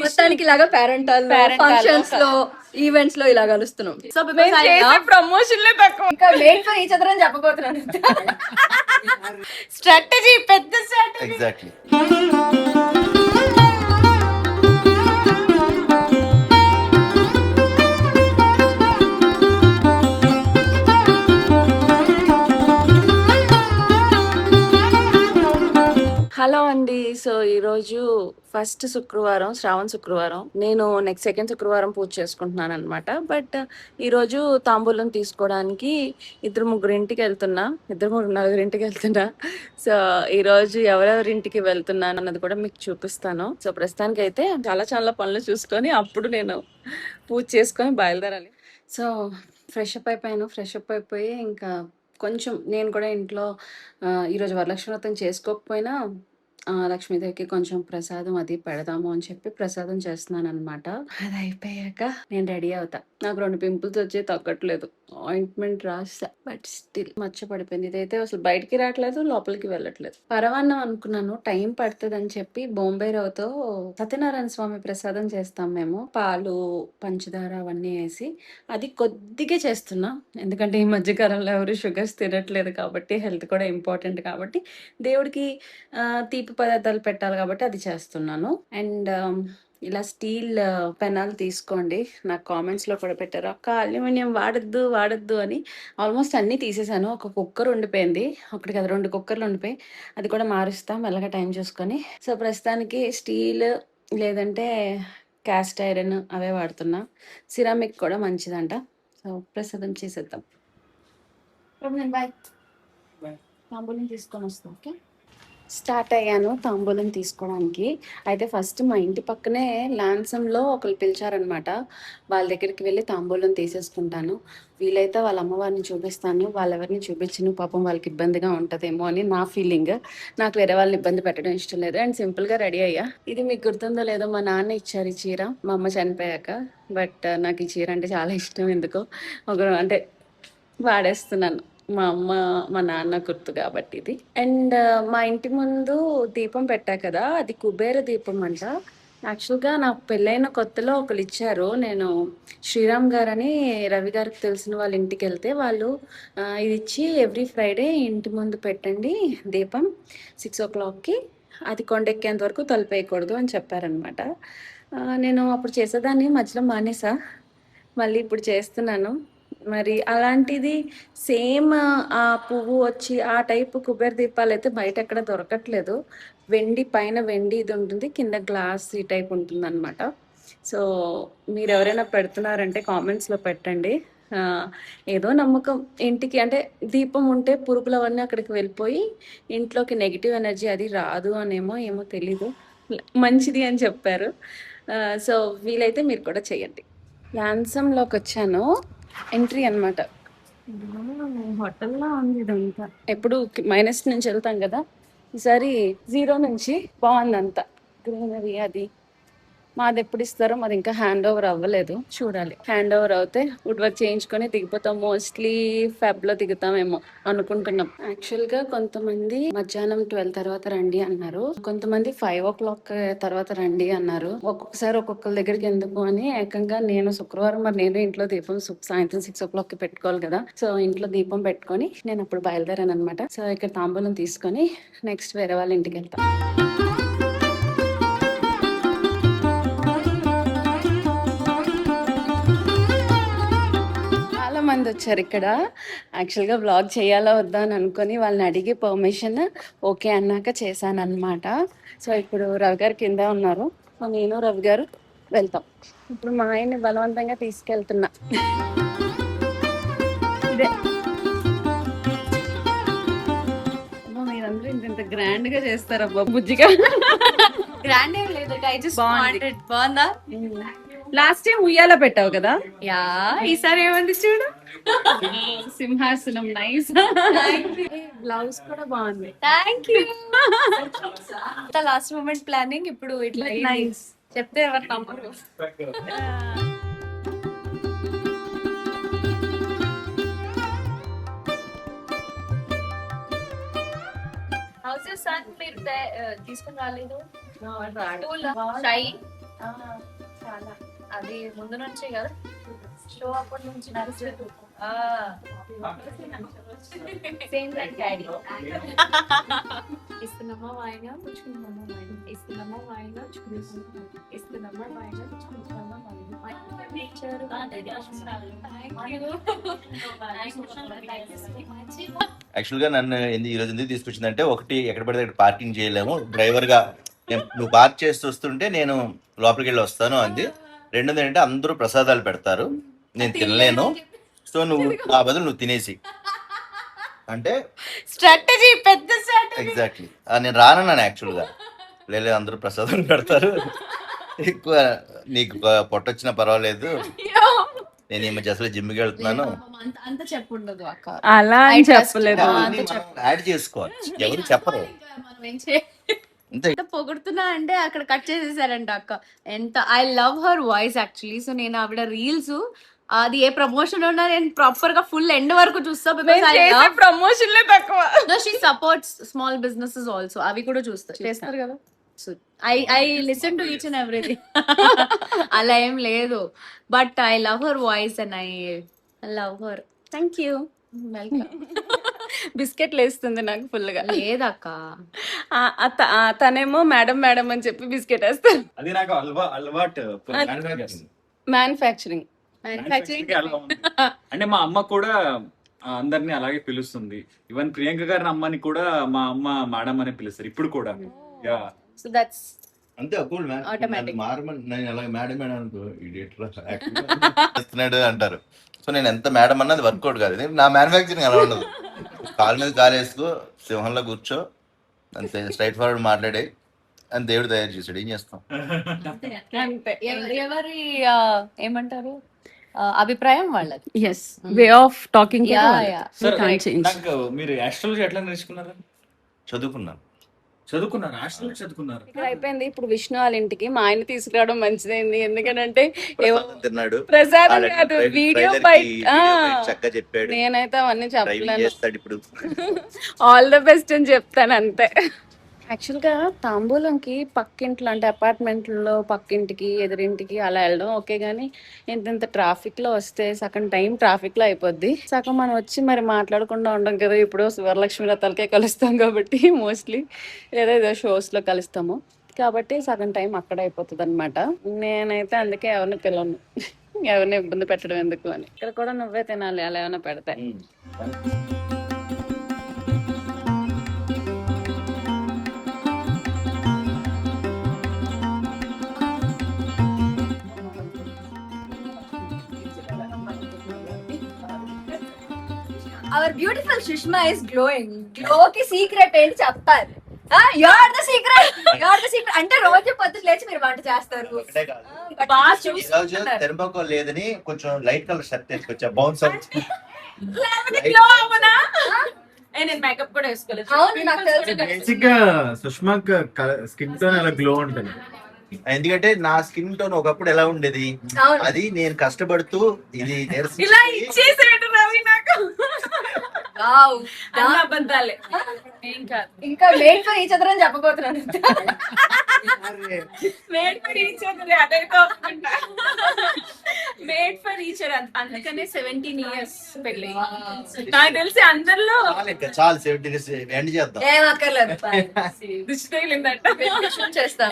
మొత్తానికి ఇలాగా parental functions లో ఈవెంట్స్ లో ఇలా కలుస్తున్నాం. సో ప్రమోషన్ లో తక్కువ ఇంకా మేడ్ ఫర్ ఈచ్ అదర్ అని చెప్పబోతున్నాను. స్ట్రాటజీ, పెద్ద స్ట్రాటజీ. ఎగ్జాక్ట్లీ. హలో అండి. సో ఈరోజు ఫస్ట్ శుక్రవారం, శ్రావణ శుక్రవారం. నేను నెక్స్ట్ సెకండ్ శుక్రవారం పూజ చేసుకుంటున్నాను అనమాట. బట్ ఈరోజు తాంబూలం తీసుకోవడానికి 2-3 ఇంటికి వెళ్తున్నా, 4 ఇంటికి వెళ్తున్నా. సో ఈరోజు ఎవరెవరింటికి వెళ్తున్నాను అన్నది కూడా మీకు చూపిస్తాను. సో ప్రస్తుతానికి అయితే చాలా పనులు చూసుకొని అప్పుడు నేను పూజ చేసుకొని బయలుదేరాలి. సో ఫ్రెష్ అప్ అయిపోయి ఇంకా కొంచెం నేను కూడా ఇంట్లో ఈరోజు వరలక్ష్మి వ్రతం చేసుకోకపోయినా లక్ష్మీదేవికి కొంచెం ప్రసాదం అది పెడదాము అని చెప్పి ప్రసాదం చేస్తున్నాను అనమాట. అది అయిపోయాక నేను రెడీ అవుతా. నాకు 2 పింపుల్స్ వచ్చి తగ్గట్లేదు. ఆయింట్మెంట్ రాస్తా, బట్ స్టిల్ మచ్చ పడిపోయింది. ఇదైతే అసలు బయటికి రావట్లేదు, లోపలికి వెళ్ళట్లేదు. పరవాన్నం అనుకున్నాను, టైం పడుతుంది అని చెప్పి బొంబాయి రవ్వతో సత్యనారాయణ స్వామి ప్రసాదం చేస్తాం మేము. పాలు, పంచదార అవన్నీ వేసి అది కొద్దిగా చేస్తున్నా. ఎందుకంటే ఈ మధ్యకాలంలో ఎవరు షుగర్స్ తినట్లేదు కాబట్టి, హెల్త్ కూడా ఇంపార్టెంట్ కాబట్టి, దేవుడికి తీపి పదార్థాలు పెట్టాలి కాబట్టి అది చేస్తున్నాను. అండ్ ఇలా స్టీల్ పెనాలు తీసుకోండి. నాకు కామెంట్స్లో కూడా పెట్టారు, అక్క అల్యూమినియం వాడద్దు అని. ఆల్మోస్ట్ అన్నీ తీసేసాను. ఒక కుక్కర్ ఉండిపోయింది, ఒకటి కదా 2 కుక్కర్లు ఉండిపోయి, అది కూడా మారుస్తాం మెల్లగా టైం చూసుకొని. సో ప్రస్తుతానికి స్టీల్ లేదంటే క్యాస్ట్ ఐరన్ అవే వాడుతున్నా. సిరామిక్ కూడా మంచిదంట. సో ప్రసాదం చేసేద్దాం. నేను బాయ్ తాంబూలం తీసుకొని వస్తాం. ఓకే, స్టార్ట్ అయ్యాను తాంబూలం తీసుకోవడానికి. అయితే ఫస్ట్ మా ఇంటి పక్కనే లాన్సంలో ఒకరు పిలిచారనమాట. వాళ్ళ దగ్గరికి వెళ్ళి తాంబూలం తీసేసుకుంటాను. వీలైతే వాళ్ళ అమ్మవారిని చూపిస్తాను, వాళ్ళెవరిని చూపించను, పాపం వాళ్ళకి ఇబ్బందిగా ఉంటుందేమో అని నా ఫీలింగ్. నాకు వేరే వాళ్ళని ఇబ్బంది పెట్టడం ఇష్టం లేదు. అండ్ సింపుల్గా రెడీ అయ్యా. ఇది మీకు గుర్తుందో లేదో, మా నాన్న ఇచ్చారు ఈ చీర మా అమ్మ చనిపోయాక. బట్ నాకు ఈ చీర అంటే చాలా ఇష్టం. ఎందుకో అంటే వాడేస్తున్నాను, మా అమ్మ మా నాన్న గుర్తు కాబట్టి ఇది. అండ్ మా ఇంటి ముందు దీపం పెట్టా కదా, అది కుబేర దీపం అంట. యాక్చువల్గా నాకు పెళ్ళైన కొత్తలో ఒకరు ఇచ్చారు. నేను శ్రీరామ్ గారని రవి గారికి తెలిసిన వాళ్ళ ఇంటికి వెళ్తే వాళ్ళు ఇది ఇచ్చి ఎవ్రీ ఫ్రైడే ఇంటి ముందు పెట్టండి దీపం 6 o'clockకి, అది కొండెక్కేంత వరకు తలుపేయకూడదు అని చెప్పారనమాట. నేను అప్పుడు చేసేదాన్ని, మధ్యలో మానేసా, మళ్ళీ ఇప్పుడు చేస్తున్నాను. మరి అలాంటిది సేమ్ ఆ పువ్వు వచ్చి ఆ టైపు కుబేర దీపాలు అయితే బయట ఎక్కడ దొరకట్లేదు. వెండి, పైన వెండి ఇది ఉంటుంది, కింద గ్లాస్ ఈ టైప్ ఉంటుంది అనమాట. సో మీరు ఎవరైనా పెడుతున్నారంటే కామెంట్స్లో పెట్టండి. ఏదో నమ్మకం, ఇంటికి అంటే దీపం ఉంటే పురుగులు అవన్నీ అక్కడికి వెళ్ళిపోయి ఇంట్లోకి నెగిటివ్ ఎనర్జీ అది రాదు అనేమో, ఏమో తెలీదు, మంచిది అని చెప్పారు. సో వీలైతే మీరు కూడా చేయండి. ల్యాన్సంలోకి వచ్చాను, ఎంట్రీ అనమాట. హోటల్లో ఉంది ఇదంతా. ఎప్పుడు మైనస్ నుంచి వెళ్తాం కదా, ఈసారి 0 నుంచి బాగుంది అంతా, గ్రీనరీ అది. మాది ఎప్పుడు ఇస్తారో, మాది ఇంకా హ్యాండ్ ఓవర్ అవ్వలేదు, చూడాలి. హ్యాండ్ ఓవర్ అవుతే వుడ్ వర్క్ చేయించుకొని దిగిపోతాం. మోస్ట్లీ ఫెబ్లో దిగుతామేమో అనుకుంటున్నాం. యాక్చువల్గా కొంతమంది మధ్యాహ్నం 12 తర్వాత రండి అన్నారు, కొంతమంది 5 o'clock తర్వాత రండి అన్నారు. ఒక్కొక్కసారి ఒక్కొక్కరి దగ్గరికి ఎందుకు అని ఏకంగా నేను శుక్రవారం మరి నేను ఇంట్లో దీపం సాయంత్రం 6 o'clockకి పెట్టుకోవాలి కదా. సో ఇంట్లో దీపం పెట్టుకొని నేను అప్పుడు బయలుదేరాను అనమాట. సో ఇక్కడ తాంబూలం తీసుకొని నెక్స్ట్ వేరే వాళ్ళ ఇంటికి వెళ్తాను. మంది వచ్చారు ఇక్కడ. యాక్చువల్గా బ్లాగ్ చేయాలా వద్దా అని అనుకొని వాళ్ళని అడిగి పర్మిషన్ ఓకే అన్నాక చేశాను అనమాట. సో ఇప్పుడు రవి గారు కింద ఉన్నారు, నేను రవి గారు వెళ్తాం. ఇప్పుడు మా ఆయన్ని బలవంతంగా తీసుకెళ్తున్నా. ఇదే మీరందరూ ఇంత గ్రాండ్ గా చేస్తారబ్బా, బుజ్జిగా. గ్రాండ్ ఏం లేదు, బాగుందా? లాస్ట్ టైం ఉయ్యాల పెట్టావు కదా, యా ఈసారి ఏమంది చూడు, సింహాసనం. నైస్. బ్లౌజ్ కూడా బాగుంది. Thank you. Last moment planning, ఇప్పుడు ఇట్లా నైస్ చెప్తే ఎవరు నమ్మరు. హౌస్ సన్ మీరు తీసుకుని రాలేదు. చాలా అది ముందు నుంచే కదా షో అప్పటి నుంచి నడుస్తుంది. Same like daddy. ఇస్తున్నామా వాయినా పుచ్చుకుంటున్నామా వాయినా, ఇస్తున్నామా వాయినా పుచ్చుకుంటున్నామా, ఇస్తున్నామా వాయినా పుచ్చుకుంటున్నామా యాక్చువల్ గా నన్ను ఈ రోజు ఎందుకు తీసుకొచ్చిందంటే, ఒకటి ఎక్కడ పడితే అక్కడ పార్కింగ్ చేయలేము, డ్రైవర్ గా నువ్వు పార్క్ చేసి వస్తుంటే నేను లోపలికి వెళ్ళి వస్తాను అంది. రెండోది ఏంటంటే అందరూ ప్రసాదాలు పెడతారు, నేను తినలేను, సో నువ్వు ఆ బదులు నువ్వు తినేసి అంటే స్ట్రాటజీ, పెద్ద స్ట్రాటజీ. ఎగ్జాక్ట్లీ నేను రానన్నాను యాక్చువల్ గా. లేదు అందరూ ప్రసాదాలు పెడతారు, ఎక్కువ నీకు పొట్టొచ్చినా పర్వాలేదు, నేను ఈ మధ్య అసలు జిమ్కి వెళ్తున్నాను అంత చెప్పుండదు అక్క. అలా అని చెప్పలేదు. యాడ్ చేసుకోవచ్చు, ఎవరు చెప్పరు. ఎంత పొగుడుతున్నా అంటే అక్కడ కట్ చేసేసారంట అక్క. ఎంత I love her voice actually. So నేను ఆవిడ రీల్స్ అది ఏ ప్రమోషన్ ఉన్నా నేను ప్రాపర్ గా ఫుల్ ఎండ్ వరకు చూస్తా. ప్రమోషన్ లో తక్కువ. She supports small businesses also, అవి కూడా చేస్తారు కదా. So I listen to each and everything. అలా ఏం లేదు, but I love her voice and I love her. Thank you. Welcome. బిస్కెట్లు వేస్తుంది నాకు ఫుల్ గా. లేదక్క, తనేమో మేడం మేడం అని చెప్పి బిస్కెట్ వేస్తారు. అది నాకు అలవాటు. మ్యానుఫ్యాక్చరింగ్ అంటే మా అమ్మ కూడా అందరినీ అలాగే పిలుస్తుంది. ఈవెన్ ప్రియాంక గారిని అమ్మని కూడా మా అమ్మ మేడం అని పిలుస్తారు ఇప్పుడు కూడా. యా, సో దట్స్ అంతే కూల్ మ్యాన్. Automatic. మారమని నేను అలాగే మేడం మేడం అనుకో ఇస్తున్నాడు అంటారు. సో నేను ఎంత మేడం అన్నది వర్కౌట్ కాదు. నా మ్యానుఫ్యాక్చరింగ్ అలా ఉండదు. కాలు మీద కాలు వేసుకో, సింహంలో కూర్చో, అంతే స్ట్రైట్ ఫార్వర్డ్ మాట్లాడే అని దేవుడు తయారు చేశాడు. ఏం చేస్తాం. అంతే. ఎవరి ఏమంటారు అభిప్రాయం వాళ్ళది. Yes, way of talking. Sir నాకు మీరు ఆస్ట్రాలజీ ఎట్లా నేర్చుకున్నారు? చదువుకున్నాను. చదువుకున్నారు, ఆస్ట్రాలజీ చదువుకున్నారు. ఇక్కడ అయిపోయింది. ఇప్పుడు విష్ణు వాళ్ళ ఇంటికి మా ఆయన తీసుకురావడం మంచిదైంది. ఎందుకంటే ప్రసాదం తిన్నాడు, ప్రసాదం కాదు, వీడియో బైట్. చక్కగా చెప్పాడు. నేనైతే అవన్నీ డ్రైవింగ్ చెప్పలేను. చేస్తాడు ఇప్పుడు. ఆల్ ద బెస్ట్ అని చెప్తాను అంతే. యాక్చువల్గా తాంబూలంకి పక్కింట్లో అంటే అపార్ట్మెంట్లో పక్కింటికి ఎదురింటికి అలా వెళ్ళడం ఓకే, కానీ ఇంత ట్రాఫిక్లో వస్తే సగం టైం ట్రాఫిక్లో అయిపోద్ది. సగం మనం వచ్చి మరి మాట్లాడకుండా ఉండం కదా. ఇప్పుడు వరలక్ష్మి వ్రతాలకే కలుస్తాం కాబట్టి మోస్ట్లీ ఏదో షోస్లో కలుస్తాము కాబట్టి సగం టైం అక్కడ అయిపోతుంది అనమాట. నేనైతే అందుకే ఎవరిని పిలవను, ఎవరిని ఇబ్బంది పెట్టడం ఎందుకు అని. ఇక్కడ కూడా నువ్వే తినాలి అలా ఏమైనా పెడతాయి. Our beautiful Sushma is glowing. Glow ki secret ఏంటి చెప్తారు. You are the secret. You are the secret. అంటే రోజు పొద్దున్న లేచి మీరు వంట చేస్తారు. ఒకటే కాదు, బాగా ఈ రోజు తెరపకో లేదని కొంచెం లైట్ కలర్ షర్ట్ వేసుకొచ్చా. బౌన్స్ నేను మేకప్ కూడా వేసుకోలేదు. అవును నాకు తెలుసు. బేసిక్ గా సుష్మా స్కిన్ టోన్ అలా గ్లో ఉంటుంది. ఎందుకంటే నా స్కిన్ టోన్ ఒకప్పుడు ఎలా ఉండేది, అవును. అది నేను కష్టపడుతూ ఇది ఇలా ఇచ్చేసాడు రవి నాకు. Wow. అన్ని అబద్ధాలే. ఏం కాదు. ఇంకా మేడ్ ఫర్ ఈచ్ అదర్ అని చెప్పబోతున్నాను. మేడ్ ఫర్ ఈచ్ అదర్ అదైతే ఒప్పుకుంటా. మేడ్ ఫర్ ఈచ్ అదర్ అందుకనే 17 years పెళ్లి. నాకు తెలిసి అందరిలో చాలు 70 days ఎండ్ చేద్దాం. ఏం అక్కర్లేదు. దిష్టి తగిలిందంట. చేస్తాను.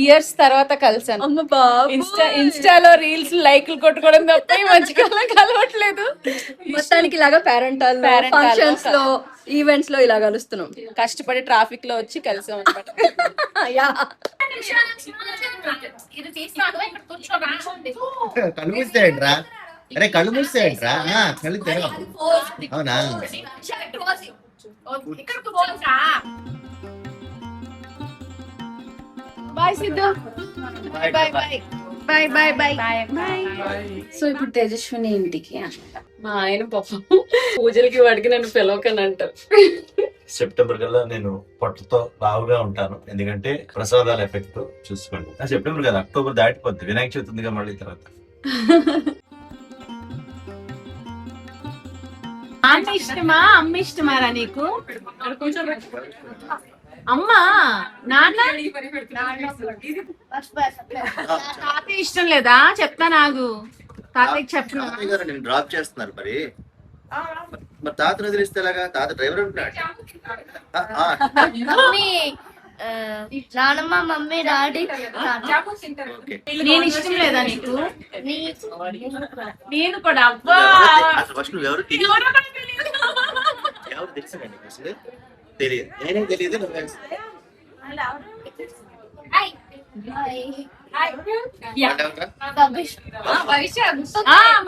ఇయర్స్ తర్వాత కలిసాను. అమ్మ బాబు. ఇన్స్టాలో రీల్స్ లైక్లు కొట్టుకోవడం తప్ప ఈ మధ్యకాలం కలవట్లేదు. మొత్తానికి ఇలాగా పేరెంటల్ ఫంక్షన్స్ లో ఈవెంట్స్ లో ఇలా కలుస్తున్నాం. కష్టపడి ట్రాఫిక్ లో వచ్చి కలిసాం అనమాట. కళ్ళు మూసేయండిరా. అరే కళ్ళు మూసేయండిరా. కళ్ళు తెరవ. అవునా? Bye Siddhu. Bye bye bye bye bye bye. So ఇప్పుడు తేజస్విని ఇంటికి అనమాట. మా ఆయన పాపం పూజలకి వాడికి నన్ను పిలవకని అంటారు. సెప్టెంబర్ కల్లా నేను పొట్టతో లావుగా ఉంటాను, ఎందుకంటే ప్రసాదాల ఎఫెక్ట్ చూసుకోండి. సెప్టెంబర్ కదా, అక్టోబర్ దాటిపోద్ది, వినాయక చవితి ఉందిగా మళ్ళీ తర్వాత. అమ్మ ఇష్టమా నీకు? అమ్మా నాన్న తాతయ్య ఇష్టం లేదా చెప్తా నాకు తాతయ్యకి చెప్పను తాతయ్య గారు నేను డ్రాప్ చేస్తున్నారు మరి తాతను వదిలిస్తే ఎలాగా? తాత డ్రైవర్ ఉంటున్నాడు. మమ్మీ నానమ్మ మమ్మీ డాడీ ఓకే. నేను ఇష్టం లేదా నీకు నేను కూడా అబ్బా అసలు ఫస్ట్ నువ్వు ఎవరు ఎవరు తెలుసా నీకు అసలు? తెలియదు. నేనే తెలియదు, నువ్వు తెలుసు.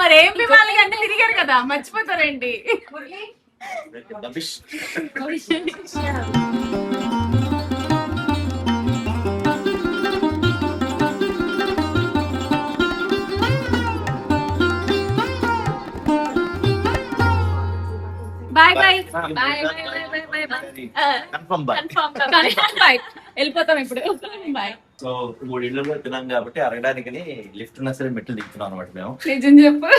మరి ఏం పివ్వాలి అంటే తిరిగారు కదా మర్చిపోతారండి బబిష్. Bye bye confirm bye. Bye వెళ్ళిపోతాం ఇప్పుడు బాయ్ సో 3 ఇళ్ళలో తిన్నాం కాబట్టి అరగడానికి లిఫ్ట్ ఉన్నా సరే మెట్లు దిగుతున్నాం అనమాట మేము. నిజం చెప్పు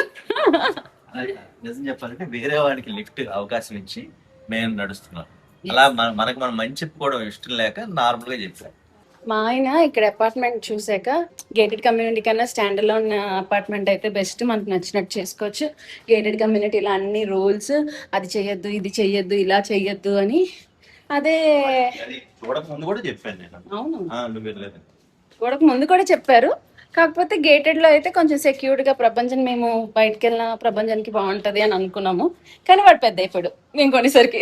నిజం చెప్పాలంటే వేరే వాడికి లిఫ్ట్ అవకాశం ఇచ్చి మేము నడుస్తున్నాం. అలా మనకు మనం మంచి చెప్పుకోవడం ఇష్టం లేక నార్మల్ గా చెప్పాం. మా ఆయన ఇక్కడ అపార్ట్మెంట్ చూసాక గేటెడ్ కమ్యూనిటీ కన్నా స్టాండర్డ్ లో ఉన్న అపార్ట్మెంట్ అయితే బెస్ట్, మనకు నచ్చినట్టు చేసుకోవచ్చు. గేటెడ్ కమ్యూనిటీలో అన్ని రూల్స్, అది చెయ్యొద్దు ఇది చెయ్యొద్దు ఇలా చెయ్యొద్దు అని. అదే అది చూడక ముందు కూడా చెప్పాను నేను. అవును, నువ్వు వెళ్ళలేదు. చూడక ముందు కూడా చెప్పారు. కాకపోతే గేటెడ్ లో అయితే కొంచెం సెక్యూర్డ్ గా ప్రపంచం, మేము బయటకు వెళ్ళిన ప్రపంచానికి బాగుంటది అని అనుకున్నాము. కానీ వాడు పెద్ద అయిపోయాడు మేము కొనేసరికి.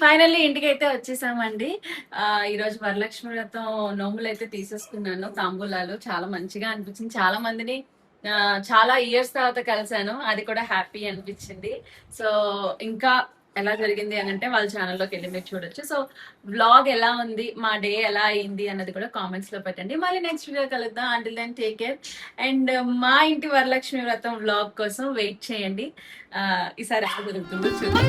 ఫైనల్లీ ఇంటికి అయితే వచ్చేసామండి. ఈరోజు వరలక్ష్మి వ్రతం నోములు అయితే తీసేసుకున్నాను. తాంబూలాలు చాలా మంచిగా అనిపించింది. చాలా మందిని చాలా ఇయర్స్ తర్వాత కలిసాను, అది కూడా హ్యాపీ అనిపించింది. సో ఇంకా ఎలా జరిగింది అని అంటే వాళ్ళ ఛానల్లోకి వెళ్ళి మీరు చూడొచ్చు. సో వ్లాగ్ ఎలా ఉంది, మా డే ఎలా అయింది అన్నది కూడా కామెంట్స్ లో పెట్టండి. మళ్ళీ నెక్స్ట్ వీడియో కలుద్దాం. Until then take care. And మా ఇంటి వరలక్ష్మి వ్రతం వ్లాగ్ కోసం వెయిట్ చేయండి. ఈసారి ఎలా జరుగుతుందో చూద్దాం.